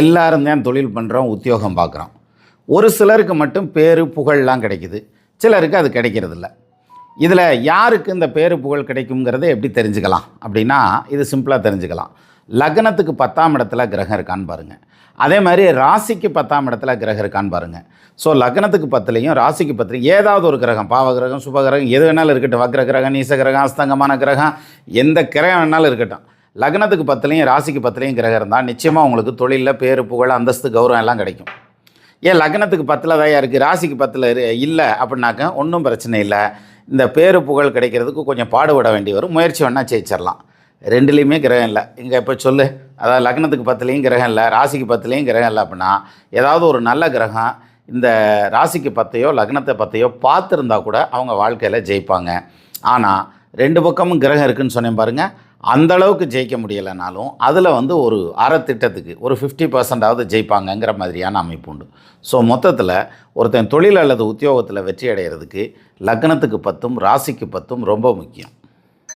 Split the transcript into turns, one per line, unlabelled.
எல்லாரும் தான் தொழில் பண்ணுறோம், உத்தியோகம் பார்க்குறோம். ஒரு சிலருக்கு மட்டும் பேரு புகழ்லாம் கிடைக்குது, சிலருக்கு அது கிடைக்கிறதில்ல. இதில் யாருக்கு இந்த பேரு புகழ் கிடைக்குங்கிறத எப்படி தெரிஞ்சுக்கலாம் அப்படின்னா, இது சிம்பிளாக தெரிஞ்சுக்கலாம். லக்னத்துக்கு 10ஆம் இடத்துல கிரகம் இருக்கான்னு பாருங்கள். அதே மாதிரி ராசிக்கு 10ஆம் இடத்துல கிரகம் இருக்கான்னு பாருங்கள். ஸோ லக்னத்துக்கு 10லையும் ராசிக்கு 10லையும் ஏதாவது ஒரு கிரகம், பாவ கிரகம், சுப கிரகம், எது வேணாலும் இருக்கட்டும், வக்ர கிரகம், நீச கிரகம், அஸ்தங்கமான கிரகம், எந்த கிரகம் வேணாலும் இருக்கட்டும், லக்னத்துக்கு 10லையும் ராசிக்கு 10லையும் கிரகம் இருந்தால் நிச்சயமாக உங்களுக்கு தொழிலில் பேரு புகழ், அந்தஸ்து, கௌரவம் எல்லாம் கிடைக்கும். ஏன் லக்னத்துக்கு 10ல் தான் இருக்குது, ராசிக்கு 10ல் இல்லை அப்படின்னாக்க ஒன்றும் பிரச்சனை இல்லை. இந்த பேரு புகழ் கிடைக்கிறதுக்கு கொஞ்சம் பாடுபட வேண்டி வரும், முயற்சி வேணால் ஜெயிச்சிடலாம். ரெண்டுலேயுமே கிரகம் இல்லை இங்கே இப்போ சொல்லு. அதாவது லக்னத்துக்கு 10லையும் கிரகம் இல்லை, ராசிக்கு 10லையும் கிரகம் இல்லை அப்படின்னா ஏதாவது ஒரு நல்ல கிரகம் இந்த ராசிக்கு 10யோ லக்னத்தை 10யோ பார்த்துருந்தா கூட அவங்க வாழ்க்கையில் ஜெயிப்பாங்க. ஆனால் 2 பக்கமும் கிரகம் இருக்குதுன்னு சொன்னேன் பாருங்கள், அந்தளவுக்கு ஜெயிக்க முடியலைனாலும் அதில் ஒரு அறத்திட்டத்துக்கு ஒரு 50%ஆவது ஜெயிப்பாங்கங்கிற மாதிரியான அமைப்பு உண்டு. ஸோ மொத்தத்தில் ஒருத்தன் தொழில் அல்லது உத்தியோகத்தில் வெற்றி அடைகிறதுக்கு லக்னத்துக்கு 10ம் ராசிக்கு 10ம் ரொம்ப முக்கியம்.